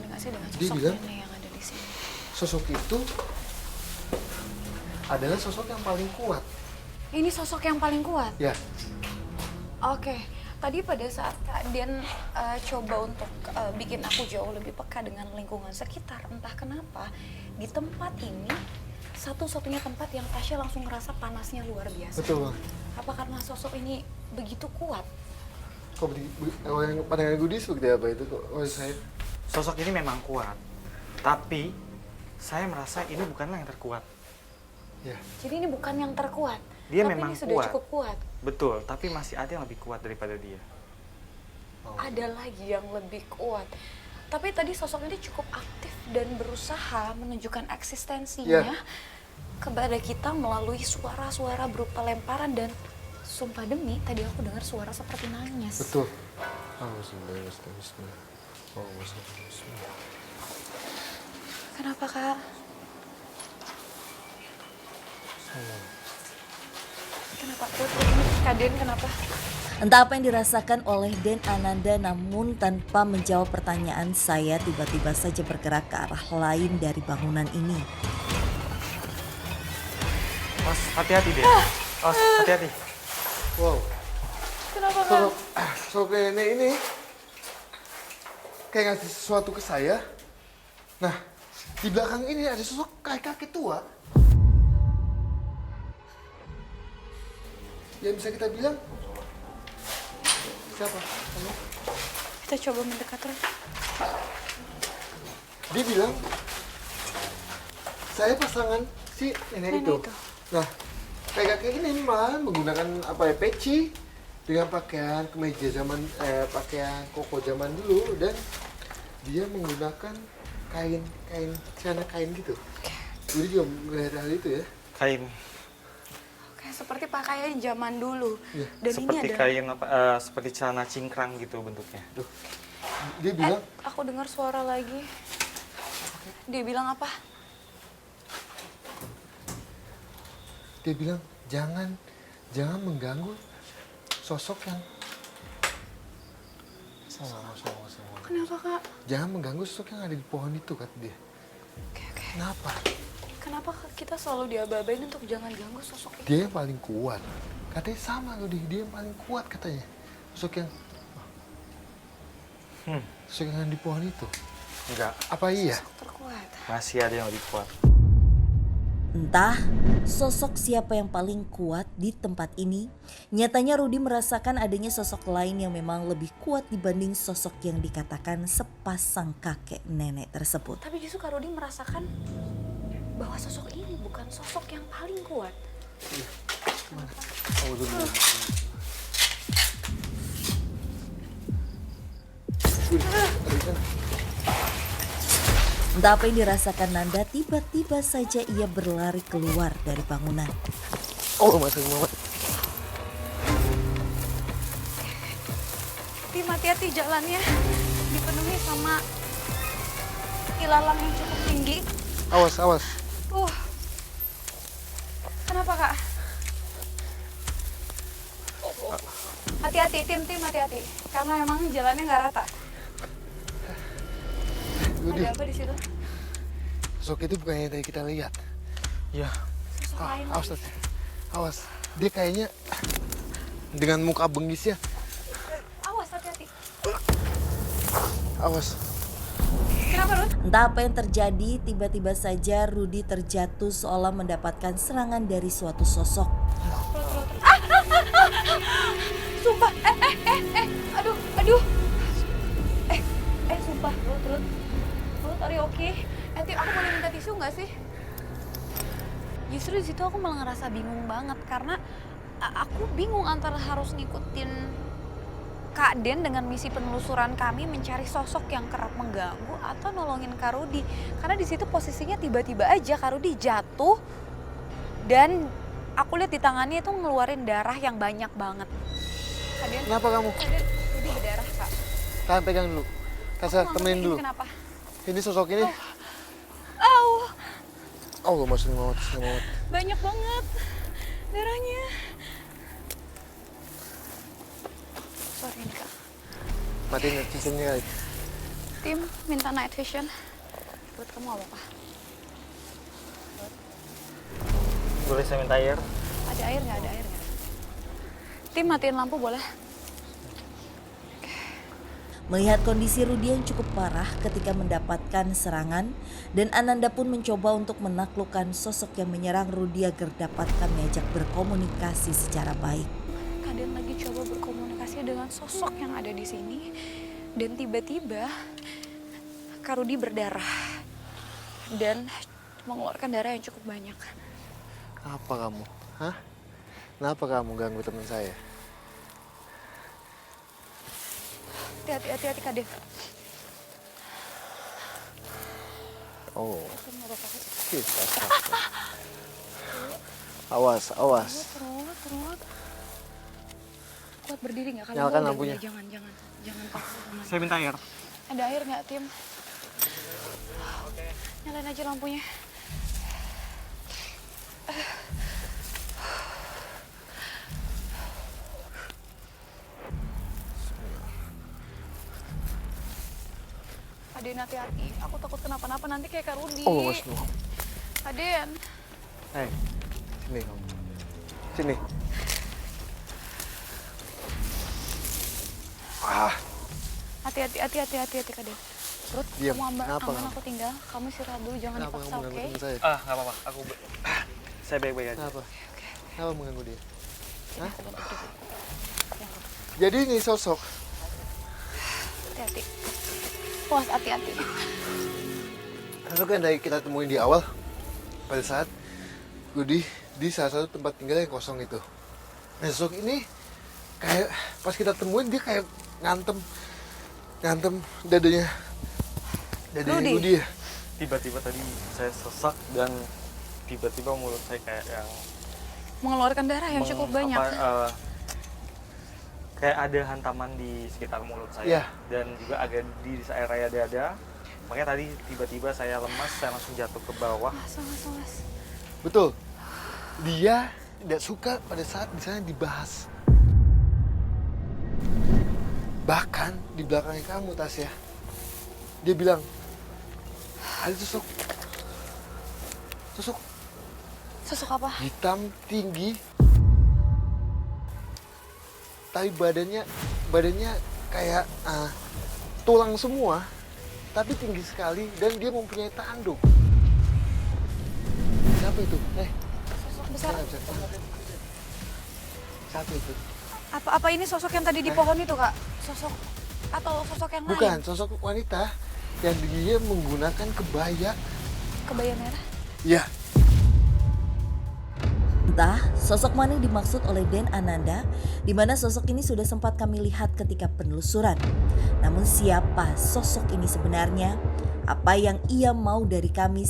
banget nggak sih dengan Dia sosok bilang, nenek yang ada di sini? sosok itu adalah sosok yang paling kuat. Ini sosok yang paling kuat? Ya, Oke. Tadi pada saat Kak Dian coba untuk bikin aku jauh lebih peka dengan lingkungan sekitar, entah kenapa di tempat ini satu-satunya tempat yang Tasya langsung ngerasa panasnya luar biasa. betul Bang. Apa karena sosok ini begitu kuat? Kok kalau yang pandangan Gudi seperti apa itu kok? Oh, saya Sosok ini memang kuat, tapi saya merasa ini bukanlah yang terkuat. ya. Jadi ini bukan yang terkuat, Dia tapi memang ini sudah kuat. cukup kuat. Betul, tapi masih ada yang lebih kuat daripada dia. Oh. Ada lagi yang lebih kuat. Tapi tadi sosok ini cukup aktif dan berusaha menunjukkan eksistensinya kepada kita melalui suara-suara berupa lemparan dan sumpah demi tadi aku dengar suara seperti nangis. Betul. Bismillah. Oh, Bismillah. Kenapa Kak? Kenapa? Kak Den kenapa? Entah apa yang dirasakan oleh Den Ananda, namun tanpa menjawab pertanyaan saya tiba-tiba saja bergerak ke arah lain dari bangunan ini. Os, hati-hati deh. Os, hati-hati. Wow. Kenapa Kak? Sosok nenek ini kayak ngasih sesuatu ke saya. Nah, di belakang ini ada sosok kayak kakek tua. Yang bisa kita bilang siapa? Kamu? Kita coba mendekat terus. Dia bilang saya pasangan si nenek itu. Nah, kayak kakek ini malah menggunakan apa ya, peci dengan pakaian kemeja zaman pakaian koko zaman dulu, dan dia menggunakan kain celana kain gitu. Jadi juga melihat hal itu ya. Kain. Kayak seperti pakaian zaman dulu. Iya. Dan Seperti ini ada kain apa? Seperti celana cingkrang gitu bentuknya. Tuh. Dia bilang aku dengar suara lagi. Dia bilang apa? dia bilang jangan mengganggu sosok yang sama. Kenapa Kak? Jangan mengganggu sosok yang ada di pohon itu, kata dia. Oke. Kenapa? Kenapa kita selalu diaba-abain untuk jangan ganggu sosok itu? Dia yang paling kuat. Katanya sama loh, dia yang paling kuat katanya. Sosok yang sosok yang ada di pohon itu. Enggak, Apa iya? Sosok terkuat. masih ada yang lebih kuat. Entah sosok siapa yang paling kuat di tempat ini, nyatanya Rudi merasakan adanya sosok lain yang memang lebih kuat dibanding sosok yang dikatakan sepasang kakek nenek tersebut. Tapi justru Kak Rudi merasakan bahwa sosok ini bukan sosok yang paling kuat. Oh, dulu. Entah apa yang dirasakan Nanda, tiba-tiba saja ia berlari keluar dari bangunan. Oh, masuk Muhammad. Tim hati-hati jalannya dipenuhi sama ilalang yang cukup tinggi. Awas. Kenapa Kak? Hati-hati tim hati-hati. Karena emang jalannya nggak rata. Gudi, Ada apa di situ? sosok itu bukan yang tadi kita lihat. Ya, Sosok lain. Awas, Tat. Awas. Dia kayaknya dengan muka bengisnya. Awas hati-hati. Awas. Kenapa Rud? Entah apa yang terjadi, tiba-tiba saja Rudi terjatuh seolah mendapatkan serangan dari suatu sosok. Sumpah. Aduh. Sumpah. Rud, are you okay? Nanti aku boleh minta tisu nggak sih? Justru di situ aku malah ngerasa bingung banget karena aku bingung antara harus ngikutin Kak Den dengan misi penelusuran kami mencari sosok yang kerap mengganggu atau nolongin Kak Rudi. Karena di situ posisinya tiba-tiba aja Kak Rudi jatuh dan aku lihat di tangannya itu ngeluarin darah yang banyak banget. Kak Den, Kenapa kamu? Kak Den, Rudi berdarah Kak. Tahan, pegang dulu. Kasih Aku nggak temenin ngerti dulu. ini kenapa? Ini sosok ini. Oh, masuk Muhammad. Banyak banget darahnya. Sorry nih Kak. Matiin cincinnya kali. Tim minta night vision. Buat kamu apa? Boleh saya minta air? Ada air nggak? Ada air nggak? Tim matiin lampu boleh? Melihat kondisi Rudy yang cukup parah ketika mendapatkan serangan, dan Ananda pun mencoba untuk menaklukkan sosok yang menyerang Rudy agar dapat kami ajak berkomunikasi secara baik. Kalian lagi coba berkomunikasi dengan sosok yang ada di sini, dan tiba-tiba Kak Rudy berdarah dan mengeluarkan darah yang cukup banyak. Apa kamu? Hah? Kenapa kamu ganggu teman saya? Hati-hati Kak Dev. Oh, Kamu nggak apa-apa kan? kita. Awas, awas. Terus. Kuat berdiri nggak? Kalau Nyalakan nggak, lampunya. udah, jangan takut. Saya minta air. Ada air nggak, Tim? Nyalain aja lampunya. Aden, hati-hati. Aku takut kenapa-napa nanti kayak Kak Rudy. Oh, awas no. Aden. Hei, sini kamu. Sini. Ah, Hati-hati Kak Den. Ruth, Diam. kamu aman, Kenapa aman kamu? aku tinggal. Kamu istirahat dulu, jangan kenapa dipaksa, kamu oke? ganggu teman saya? Nggak apa-apa. Saya baik-baik aja. Kenapa? Kenapa mengganggu dia? Sini, aku bantu dulu. Ya, Jadi ini sosok. hati-hati. Puas, hati-hati. Sosok yang dari kita temuin di awal. Pada saat Rudy di salah satu tempat tinggal yang kosong itu. Nah, sosok ini kayak pas kita temuin dia kayak ngantem dadanya Rudy? Rudy ya. Tiba-tiba tadi saya sesak dan tiba-tiba mulut saya kayak yang Mengeluarkan darah yang cukup banyak. Kayak ada hantaman di sekitar mulut saya Iya. dan juga agak di area dada. Makanya tadi tiba-tiba saya lemas, saya langsung jatuh ke bawah. Awas. Betul. Dia tidak suka pada saat di sana dibahas. Bahkan di belakangnya kamu, Tasya. Dia bilang, ada sosok Sosok apa? hitam tinggi, tapi badannya kayak tulang semua, tapi tinggi sekali dan dia mempunyai tanduk. Siapa itu? Sosok besar. Siapa itu? Apa ini sosok yang tadi di pohon itu, Kak? Sosok atau sosok yang Bukan, lain? sosok wanita yang dia menggunakan kebaya. Kebaya merah. Ya, Entah sosok mana yang dimaksud oleh Den Ananda, di mana sosok ini sudah sempat kami lihat ketika penelusuran. Namun siapa sosok ini sebenarnya? Apa yang ia mau dari kami